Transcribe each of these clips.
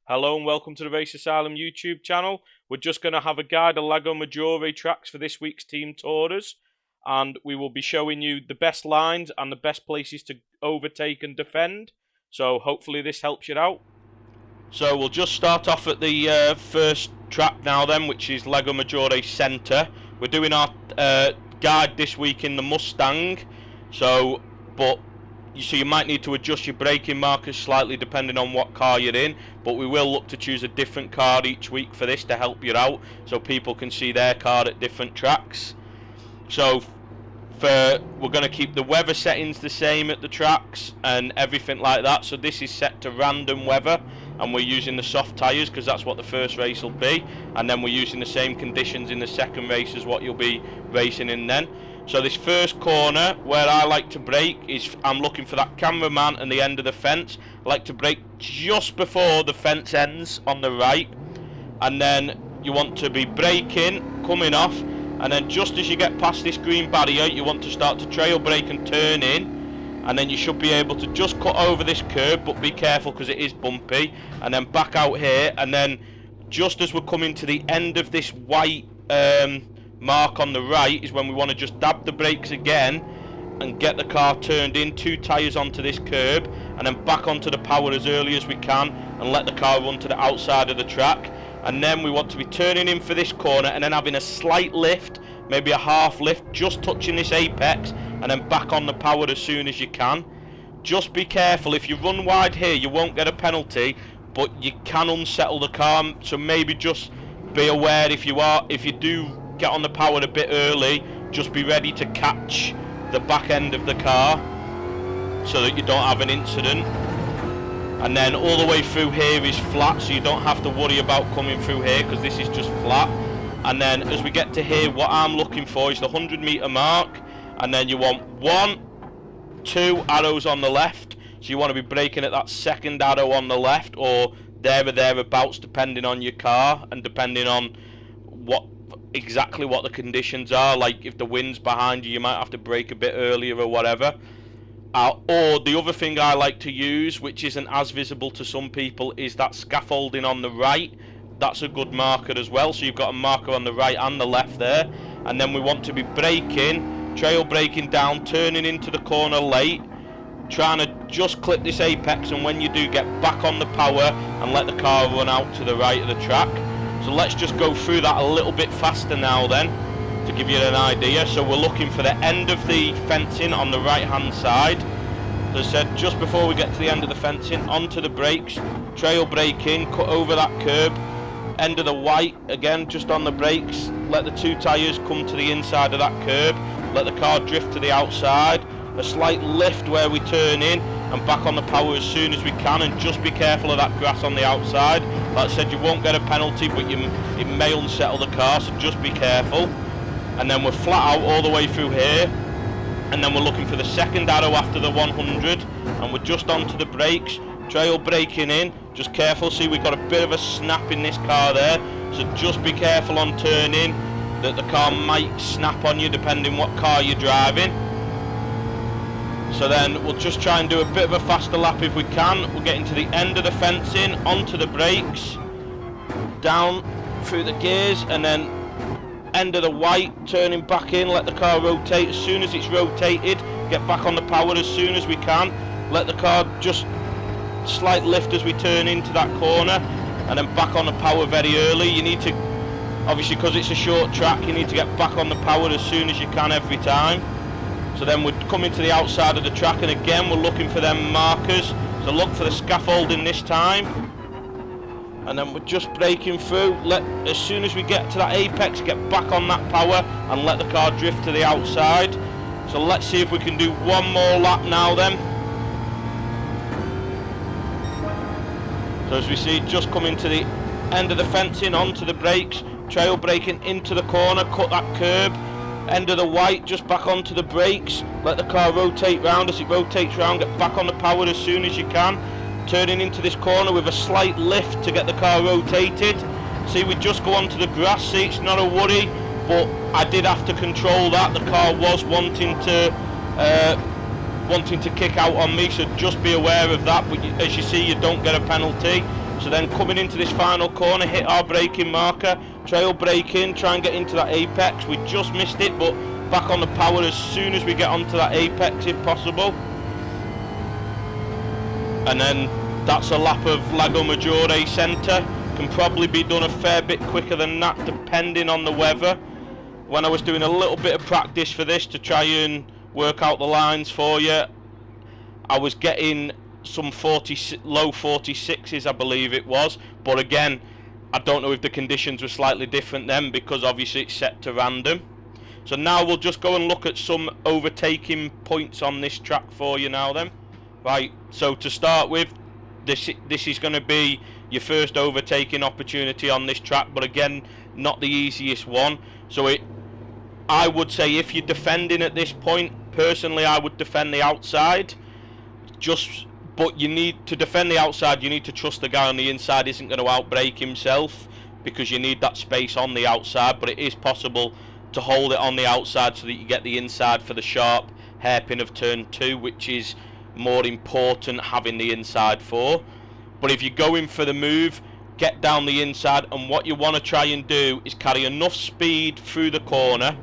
Hello and welcome to the Race Asylum YouTube channel. We're just going to have a guide of Lago Maggiore tracks for this week's team tours, and we will be showing you the best lines and the best places to overtake and defend. So hopefully this helps you out. So we'll just start off at the first track now then, which is Lago Maggiore Centre. We're doing our guide this week in the Mustang, so you might need to adjust your braking markers slightly depending on what car you're in, but we will look to choose a different car each week for this to help you out, so people can see their car at different tracks. So we're going to keep the weather settings the same at the tracks and everything like that. So this is set to random weather, and we're using the soft tyres because that's what the first race will be, and then we're using the same conditions in the second race as what you'll be racing in then. So this first corner where I like to brake is, I'm looking for that cameraman and the end of the fence. I like to brake just before the fence ends on the right, and then you want to be braking, coming off, and then just as you get past this green barrier you want to start to trail brake and turn in, and then you should be able to just cut over this curb, but be careful because it is bumpy, and then back out here, and then just as we're coming to the end of this white mark on the right is when we want to just dab the brakes again and get the car turned in, 2 tyres onto this curb, and then back onto the power as early as we can and let the car run to the outside of the track. And then we want to be turning in for this corner and then having a slight lift, maybe a half lift, just touching this apex, and then back on the power as soon as you can. Just be careful, if you run wide here you won't get a penalty, but you can unsettle the car, so maybe just be aware if you do get on the power a bit early, just be ready to catch the back end of the car so that you don't have an incident. And then all the way through here is flat, so you don't have to worry about coming through here because this is just flat. And then as we get to here, what I'm looking for is the 100-meter mark, and then you want 1, 2 arrows on the left, so you want to be braking at that second arrow on the left, or there or thereabouts depending on your car and depending on exactly what the conditions are. Like if the wind's behind you, you might have to brake a bit earlier or whatever. Or the other thing I like to use, which isn't as visible to some people, is that scaffolding on the right. That's a good marker as well, so you've got a marker on the right and the left there. And then we want to be braking, trail braking down, turning into the corner late, trying to just clip this apex, and when you do, get back on the power and let the car run out to the right of the track. So let's just go through that a little bit faster now then, to give you an idea. So we're looking for the end of the fencing on the right hand side. So I said just before we get to the end of the fencing, onto the brakes, trail braking, cut over that curb, end of the white, again just on the brakes, let the 2 tyres come to the inside of that curb, let the car drift to the outside, a slight lift where we turn in, and back on the power as soon as we can, and just be careful of that grass on the outside. Like I said, you won't get a penalty, but it may unsettle the car, so just be careful. And then we're flat out all the way through here, and then we're looking for the second arrow after the 100, and we're just onto the brakes, trail braking in, just careful, see we've got a bit of a snap in this car there, so just be careful on turning, that the car might snap on you depending what car you're driving. So then we'll just try and do a bit of a faster lap if we can. We're getting to the end of the fencing, onto the brakes, down through the gears, and then end of the white, turning back in, let the car rotate. As soon as it's rotated, get back on the power as soon as we can. Let the car just slight lift as we turn into that corner, and then back on the power very early. You need to, obviously because it's a short track, you need to get back on the power as soon as you can every time. So then we're coming to the outside of the track, and again we're looking for them markers, so look for the scaffolding this time, and then we're just braking through. As soon as we get to that apex, get back on that power and let the car drift to the outside. So let's see if we can do one more lap now then. So as we see, just coming to the end of the fencing, onto the brakes, trail braking into the corner, cut that curb, end of the white, just back onto the brakes, let the car rotate round. As it rotates round, get back on the power as soon as you can, turning into this corner with a slight lift to get the car rotated. See, we just go onto the grass, see, it's not a worry, but I did have to control that. The car was wanting to kick out on me, so just be aware of that. But as you see, you don't get a penalty. So then coming into this final corner, hit our braking marker, trail braking, try and get into that apex. We just missed it, but back on the power as soon as we get onto that apex if possible. And then that's a lap of Lago Maggiore centre. Can probably be done a fair bit quicker than that depending on the weather. When I was doing a little bit of practice for this to try and work out the lines for you, I was getting some low 46s, I believe it was. But again, I don't know if the conditions were slightly different then, because obviously it's set to random. So now we'll just go and look at some overtaking points on this track for you now then. Right, so to start with, this is going to be your first overtaking opportunity on this track, but again, not the easiest one. So I would say if you're defending at this point, personally I would defend the outside. But you need to defend the outside, you need to trust the guy on the inside isn't going to outbrake himself, because you need that space on the outside. But it is possible to hold it on the outside so that you get the inside for the sharp hairpin of turn 2, which is more important having the inside for. But if you're going for the move, get down the inside, and what you want to try and do is carry enough speed through the corner.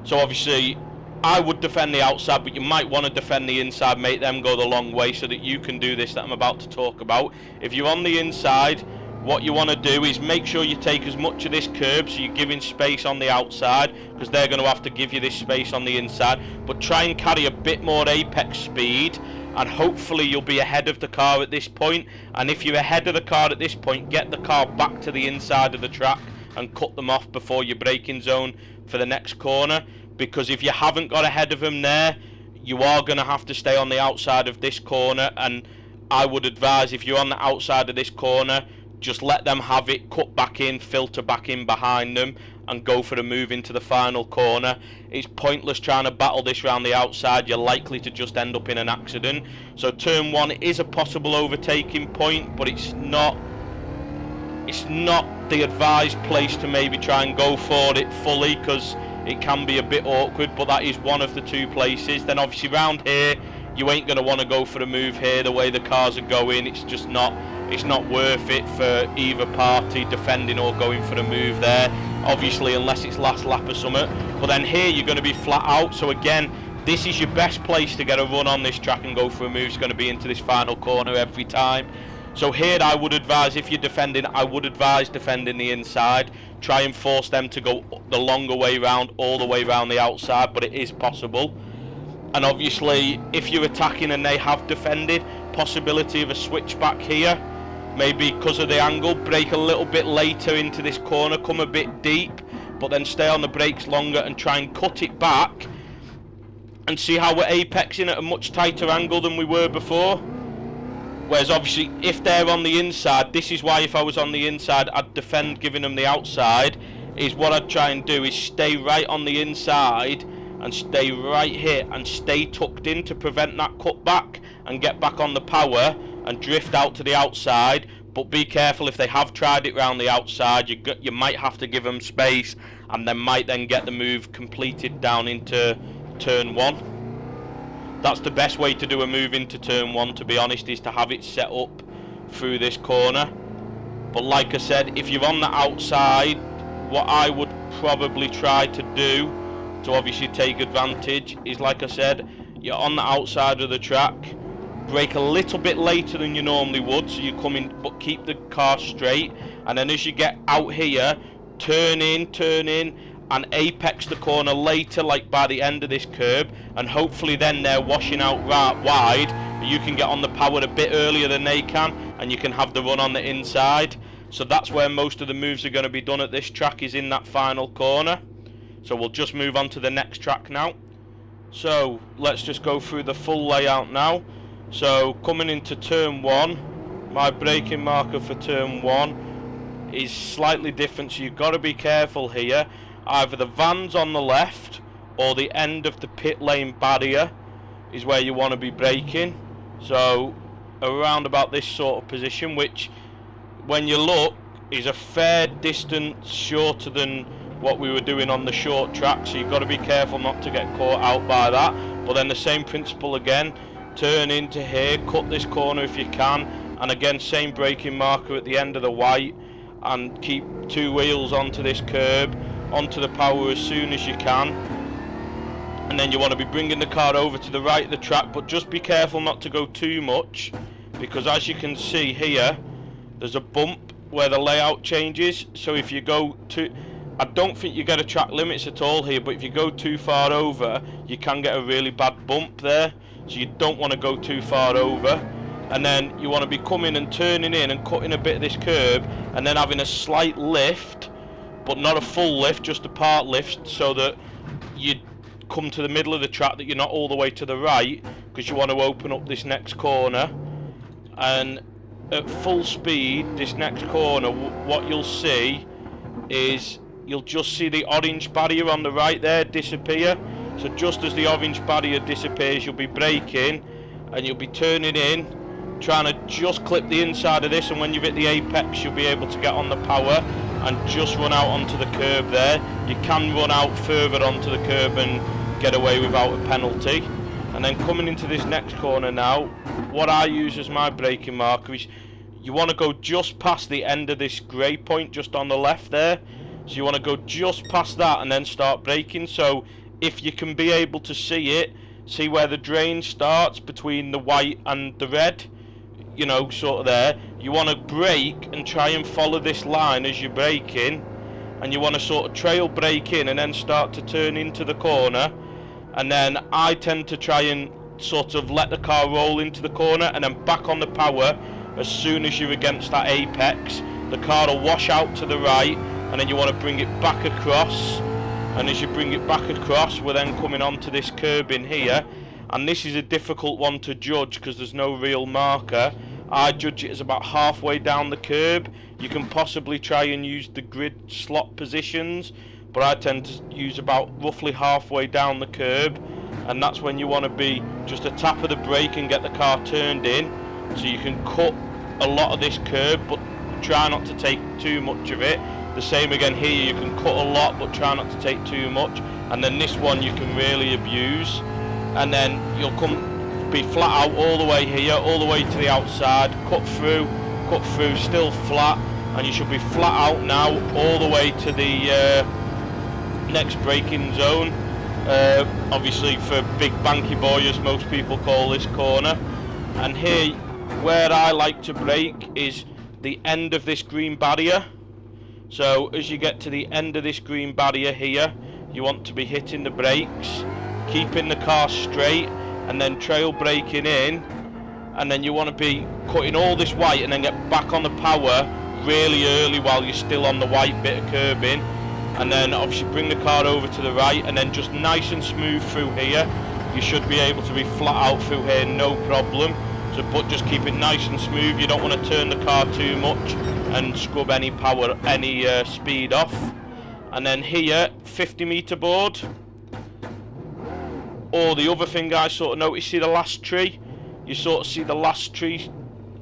So obviously I would defend the outside, but you might want to defend the inside, make them go the long way so that you can do this that I'm about to talk about. If you're on the inside, what you want to do is make sure you take as much of this curb so you're giving space on the outside, because they're going to have to give you this space on the inside. But try and carry a bit more apex speed, and hopefully you'll be ahead of the car at this point. And if you're ahead of the car at this point, get the car back to the inside of the track and cut them off before your braking zone for the next corner. Because if you haven't got ahead of them there, you are going to have to stay on the outside of this corner. And I would advise, if you're on the outside of this corner, just let them have it, cut back in, filter back in behind them, and go for the move into the final corner. It's pointless trying to battle this round the outside. You're likely to just end up in an accident. So turn 1 is a possible overtaking point, but it's not the advised place to maybe try and go for it fully, because it can be a bit awkward. But that is one of the 2 places. Then obviously round here, you ain't going to want to go for a move here the way the cars are going. It's just not worth it for either party, defending or going for a move there, obviously, unless it's last lap or something. But then here you're going to be flat out. So again, this is your best place to get a run on this track and go for a move. It's going to be into this final corner every time. So here I would advise, if you're defending, I would advise defending the inside. Try and force them to go the longer way round, all the way round the outside, but it is possible. And obviously, if you're attacking and they have defended, possibility of a switchback here. Maybe because of the angle, brake a little bit later into this corner, come a bit deep, but then stay on the brakes longer and try and cut it back. And see how we're apexing at a much tighter angle than we were before. Whereas obviously, if they're on the inside, this is why if I was on the inside, I'd defend giving them the outside. Is what I'd try and do is stay right on the inside and stay right here and stay tucked in to prevent that cutback, and get back on the power and drift out to the outside. But be careful, if they have tried it round the outside, you might have to give them space, and they might then get the move completed down into turn 1. That's the best way to do a move into turn 1, to be honest, is to have it set up through this corner. But like I said, if you're on the outside, what I would probably try to do to obviously take advantage is, like I said, you're on the outside of the track, brake a little bit later than you normally would, so you come in, but keep the car straight, and then as you get out here, turn in and apex the corner later, like by the end of this curb, and hopefully then they're washing out right wide, you can get on the power a bit earlier than they can, and you can have the run on the inside. So that's where most of the moves are going to be done at this track, is in that final corner. So we'll just move on to the next track now. So let's just go through the full layout now. So coming into turn 1, my braking marker for turn 1 is slightly different, so you've got to be careful here. Either the van's on the left or the end of the pit lane barrier is where you want to be braking. So around about this sort of position, which when you look is a fair distance shorter than what we were doing on the short track, so you've got to be careful not to get caught out by that. But then the same principle again, turn into here, cut this corner if you can, and again same braking marker at the end of the white, and keep 2 wheels onto this curb, onto the power as soon as you can. And then you want to be bringing the car over to the right of the track, but just be careful not to go too much, because as you can see here, there's a bump where the layout changes. So if you go to, I don't think you get a track limits at all here, but if you go too far over, you can get a really bad bump there, so you don't want to go too far over. And then you want to be coming and turning in and cutting a bit of this curb, and then having a slight lift, but not a full lift, just a part lift, so that you come to the middle of the track, that you're not all the way to the right, because you want to open up this next corner. And at full speed, this next corner, what you'll see is you'll just see the orange barrier on the right there disappear. So just as the orange barrier disappears, you'll be braking and you'll be turning in, trying to just clip the inside of this, and when you've hit the apex, you'll be able to get on the power and just run out onto the curb there. You can run out further onto the curb and get away without a penalty. And then coming into this next corner now, what I use as my braking marker is you want to go just past the end of this grey point just on the left there. So you want to go just past that and then start braking. So if you can be able to see it, see where the drain starts between the white and the red, you know, sort of there, you want to brake and try and follow this line as you're braking, and you want to sort of trail brake in and then start to turn into the corner. And then I tend to try and sort of let the car roll into the corner and then back on the power as soon as you're against that apex. The car will wash out to the right, and then you want to bring it back across, and as you bring it back across, we're then coming onto this curb in here. And this is a difficult one to judge because there's no real marker. I judge it as about halfway down the curb. You can possibly try and use the grid slot positions, but I tend to use about roughly halfway down the curb, and that's when you want to be just a tap of the brake and get the car turned in, so you can cut a lot of this curb, but try not to take too much of it. The same again here, you can cut a lot but try not to take too much, and then this one you can really abuse. And then you'll be flat out all the way here, all the way to the outside, cut through, still flat, and you should be flat out now all the way to the next braking zone. Obviously for Big Banky Boy, as most people call this corner. And here, where I like to brake is the end of this green barrier. So as you get to the end of this green barrier here, you want to be hitting the brakes, keeping the car straight, and then trail braking in, and then you want to be cutting all this white and then get back on the power really early while you're still on the white bit of curbing, and then obviously bring the car over to the right, and then just nice and smooth through here. You should be able to be flat out through here, no problem. So, but just keep it nice and smooth. You don't want to turn the car too much and scrub any power, any speed off. And then here, 50-meter board. Or the other thing I sort of noticed, see the last tree? You sort of see the last tree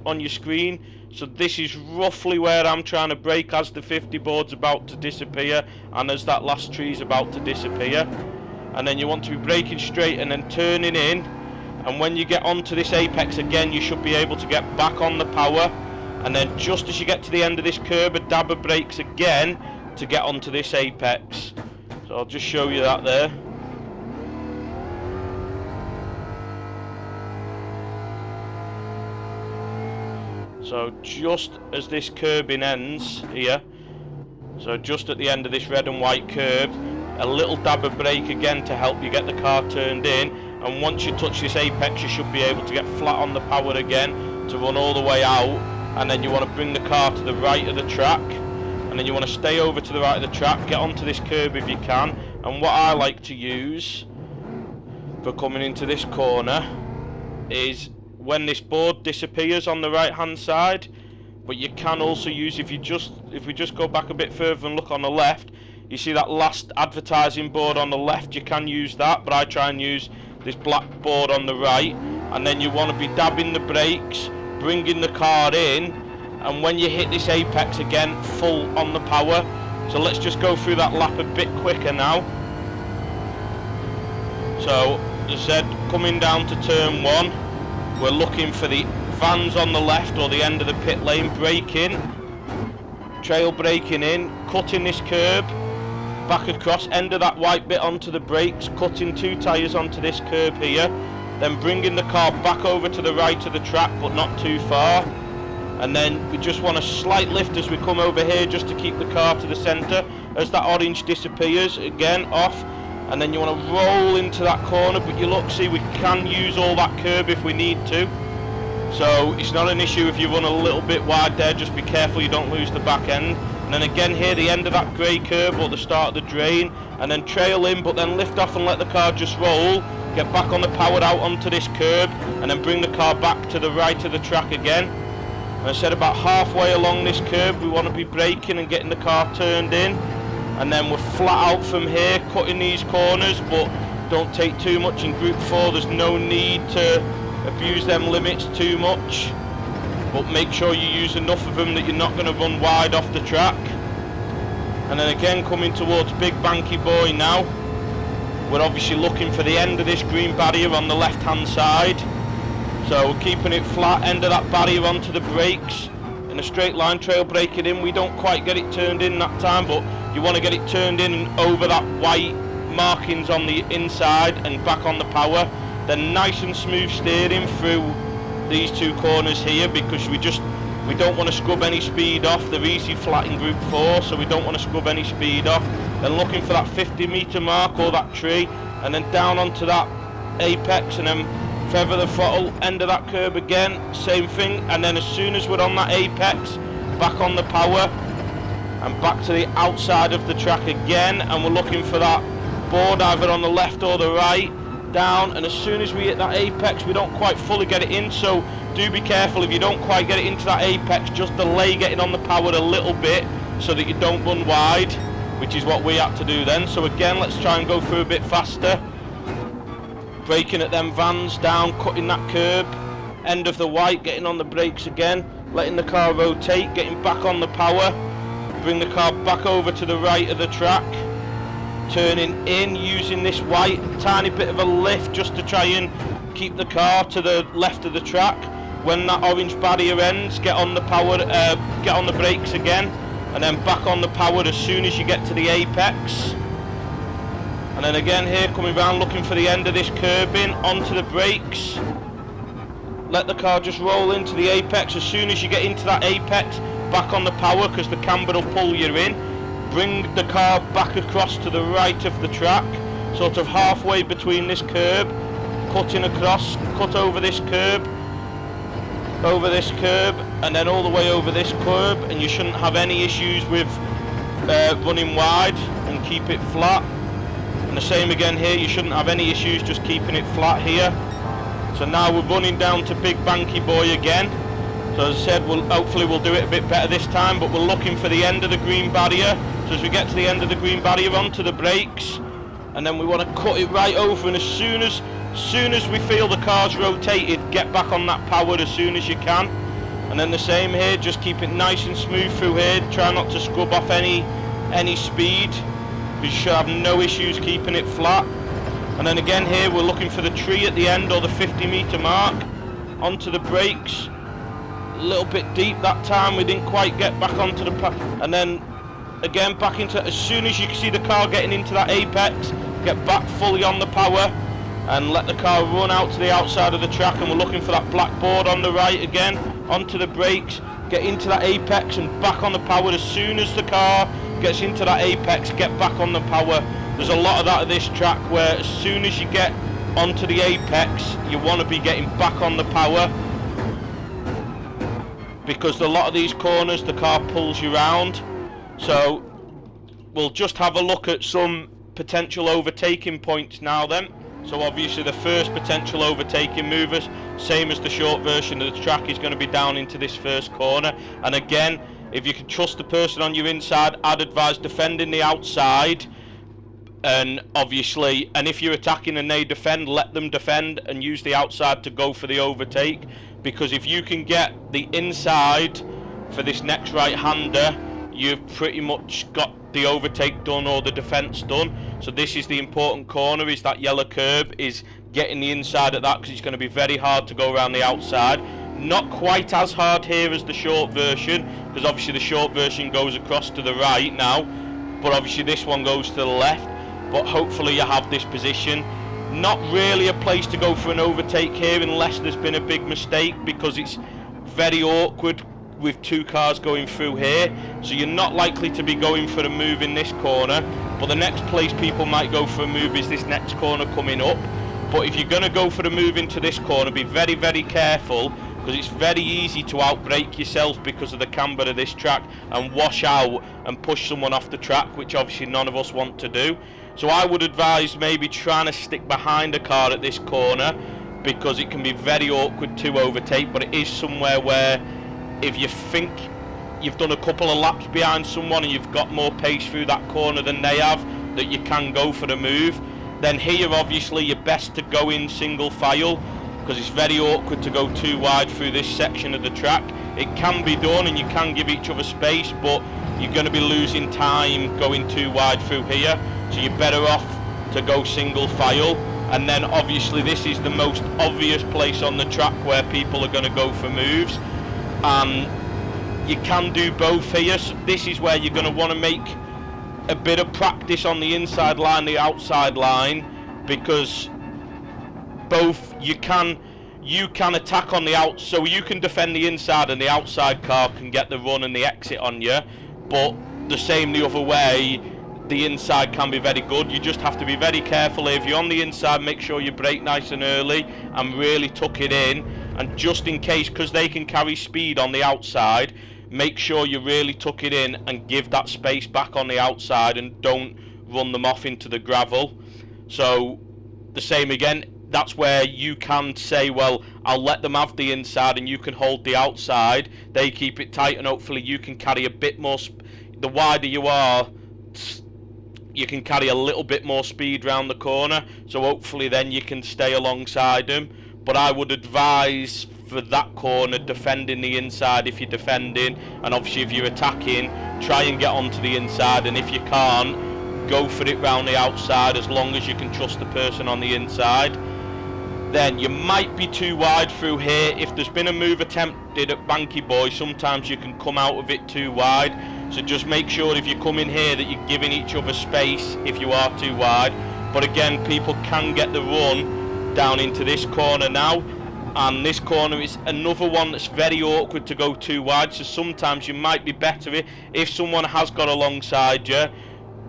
on your screen. So this is roughly where I'm trying to brake as the 50 board's about to disappear and as that last tree's about to disappear. And then you want to be braking straight and then turning in. And when you get onto this apex again, you should be able to get back on the power. And then just as you get to the end of this curb, a dab of brakes again to get onto this apex. So I'll just show you that there. So just as this curbing ends here, so just at the end of this red and white curb, a little dab of brake again to help you get the car turned in. And once you touch this apex, you should be able to get flat on the power again to run all the way out. And then you want to bring the car to the right of the track, and then you want to stay over to the right of the track, get onto this curb if you can. And what I like to use for coming into this corner is when this board disappears on the right hand side, but you can also use, if we just go back a bit further and look on the left, you see that last advertising board on the left, you can use that, but I try and use this black board on the right. And then you want to be dabbing the brakes, bringing the car in, and when you hit this apex again, full on the power. So let's just go through that lap a bit quicker now. So as I said, coming down to turn 1, we're looking for the vans on the left or the end of the pit lane, braking, trail braking in, cutting this curb, back across, end of that white bit onto the brakes, cutting 2 tyres onto this curb here, then bringing the car back over to the right of the track but not too far, and then we just want a slight lift as we come over here just to keep the car to the centre. As that orange disappears, again off, and then you want to roll into that corner, but you look, see, we can use all that curb if we need to, so it's not an issue if you run a little bit wide there. Just be careful you don't lose the back end. And then again here, the end of that grey curb or the start of the drain, and then trail in, but then lift off and let the car just roll, get back on the powered out onto this curb, and then bring the car back to the right of the track again. And I said about halfway along this curb we want to be braking and getting the car turned in, and then we're flat out from here cutting these corners, but don't take too much in group 4. There's no need to abuse them limits too much, but make sure you use enough of them that you're not going to run wide off the track. And then again coming towards Big Banky Boy now, we're obviously looking for the end of this green barrier on the left hand side, so we're keeping it flat, end of that barrier onto the brakes in a straight line, trail braking in. We don't quite get it turned in that time, but you want to get it turned in and over that white markings on the inside and back on the power. Then nice and smooth steering through these 2 corners here, because we don't want to scrub any speed off. They're easy flat in group 4, so we don't want to scrub any speed off. Then looking for that 50-metre mark or that tree, and then down onto that apex, and then feather the throttle, end of that curb again, same thing. And then as soon as we're on that apex, back on the power and back to the outside of the track again, and we're looking for that board either on the left or the right, down. And as soon as we hit that apex, we don't quite fully get it in, so do be careful if you don't quite get it into that apex. Just delay getting on the power a little bit so that you don't run wide, which is what we had to do then. So again, let's try and go through a bit faster, braking at them vans, down, cutting that curb, end of the white, getting on the brakes again, letting the car rotate, getting back on the power, bring the car back over to the right of the track, turning in, using this white, tiny bit of a lift just to try and keep the car to the left of the track. When that orange barrier ends, get on the power, get on the brakes again, and then back on the power as soon as you get to the apex. And then again here, coming round, looking for the end of this curb in, onto the brakes, let the car just roll into the apex. As soon as you get into that apex, back on the power, because the camber will pull you in. Bring the car back across to the right of the track, sort of halfway between this curb, cutting across, cut over this curb, and then all the way over this curb, and you shouldn't have any issues with running wide, and keep it flat. And the same again here, you shouldn't have any issues just keeping it flat here. So now we're running down to Big Banky Boy again. So as I said, hopefully we'll do it a bit better this time, but we're looking for the end of the green barrier. So as we get to the end of the green barrier, onto the brakes, and then we want to cut it right over, and as soon as we feel the car's rotated, get back on that power as soon as you can. And then the same here, just keep it nice and smooth through here, try not to scrub off any speed. We should have no issues keeping it flat. And then again here, we're looking for the tree at the end or the 50-metre mark, onto the brakes. A little bit deep that time, we didn't quite get back onto the and then again back into, as soon as you can see the car getting into that apex, get back fully on the power and let the car run out to the outside of the track. And we're looking for that black board on the right again, onto the brakes, get into that apex and back on the power. As soon as the car gets into that apex, get back on the power. There's a lot of that at this track where as soon as you get onto the apex, you want to be getting back on the power, because a lot of these corners the car pulls you round. So we'll just have a look at some potential overtaking points now then. So obviously the first potential overtaking movers, same as the short version of the track, is going to be down into this first corner. And again, if you can trust the person on your inside, I'd advise defending the outside. And obviously, and if you're attacking and they defend, let them defend and use the outside to go for the overtake. Because if you can get the inside for this next right-hander, you've pretty much got the overtake done or the defence done. So this is the important corner, is that yellow curb, is getting the inside at that, because it's going to be very hard to go around the outside. Not quite as hard here as the short version, because obviously the short version goes across to the right now, but obviously this one goes to the left. But hopefully you have this position. Not really a place to go for an overtake here unless there's been a big mistake, because it's very awkward with two cars going through here. So you're not likely to be going for a move in this corner, but the next place people might go for a move is this next corner coming up. But if you're going to go for a move into this corner, be very, very careful, because it's very easy to outbrake yourself because of the camber of this track and wash out and push someone off the track, which obviously none of us want to do. So I would advise maybe trying to stick behind a car at this corner, because it can be very awkward to overtake, but it is somewhere where if you think you've done a couple of laps behind someone and you've got more pace through that corner than they have, that you can go for the move. Then here obviously you're best to go in single file, because it's very awkward to go too wide through this section of the track. It can be done and you can give each other space, but you're going to be losing time going too wide through here, so you're better off to go single file. And then obviously this is the most obvious place on the track where people are going to go for moves, and you can do both here. So this is where you're going to want to make a bit of practice on the inside line, the outside line, because both you can attack on the out, so you can defend the inside and the outside car can get the run and the exit on you, but the same the other way, the inside can be very good. You just have to be very careful. If you're on the inside, make sure you brake nice and early and really tuck it in, and just in case, because they can carry speed on the outside, make sure you really tuck it in and give that space back on the outside and don't run them off into the gravel. So the same again, that's where you can say, well, I'll let them have the inside and you can hold the outside. They keep it tight and hopefully you can carry a bit more. The wider you are, you can carry a little bit more speed round the corner, so hopefully then you can stay alongside them. But I would advise for that corner defending the inside if you're defending, and obviously if you're attacking, try and get onto the inside, and if you can't, go for it round the outside as long as you can trust the person on the inside. Then you might be too wide through here. If there's been a move attempted at Banky Boy, sometimes you can come out of it too wide, so just make sure if you come in here that you're giving each other space if you are too wide. But again, people can get the run down into this corner now, and this corner is another one that's very awkward to go too wide, so sometimes you might be better if someone has got alongside you,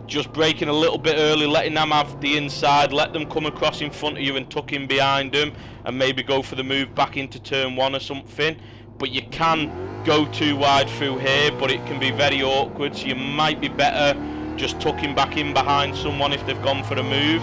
just braking a little bit early, letting them have the inside, let them come across in front of you and tuck in behind them, and maybe go for the move back into turn one or something. But you can go too wide through here, but it can be very awkward, so you might be better just tucking back in behind someone if they've gone for a move.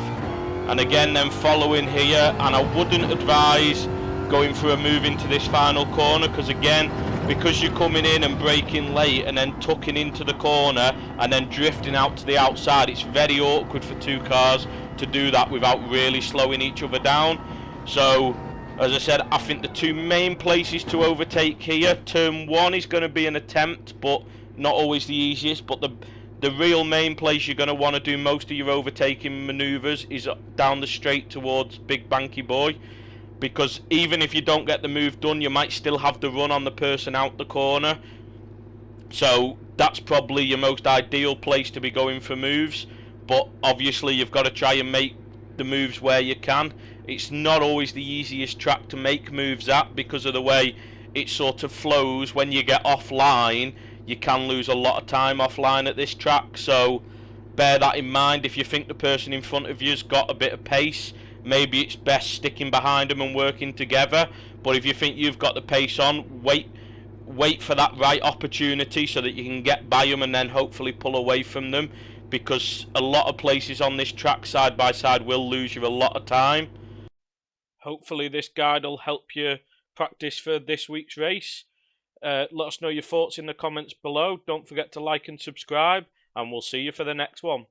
And again, then following here, and I wouldn't advise going for a move into this final corner, because again, because you're coming in and braking late and then tucking into the corner and then drifting out to the outside, it's very awkward for two cars to do that without really slowing each other down. So as I said, I think the two main places to overtake here, turn one is going to be an attempt, but not always the easiest, but the real main place you're going to want to do most of your overtaking manoeuvres is down the straight towards Big Banky Boy, because even if you don't get the move done, you might still have the run on the person out the corner. So that's probably your most ideal place to be going for moves, but obviously you've got to try and make the moves where you can. It's not always the easiest track to make moves at because of the way it sort of flows. When you get offline, you can lose a lot of time offline at this track, so bear that in mind. If you think the person in front of you's got a bit of pace, maybe it's best sticking behind them and working together. But if you think you've got the pace on, wait for that right opportunity so that you can get by them and then hopefully pull away from them, because a lot of places on this track side by side will lose you a lot of time. Hopefully this guide will help you practice for this week's race. Let us know your thoughts in the comments below. Don't forget to like and subscribe, and we'll see you for the next one.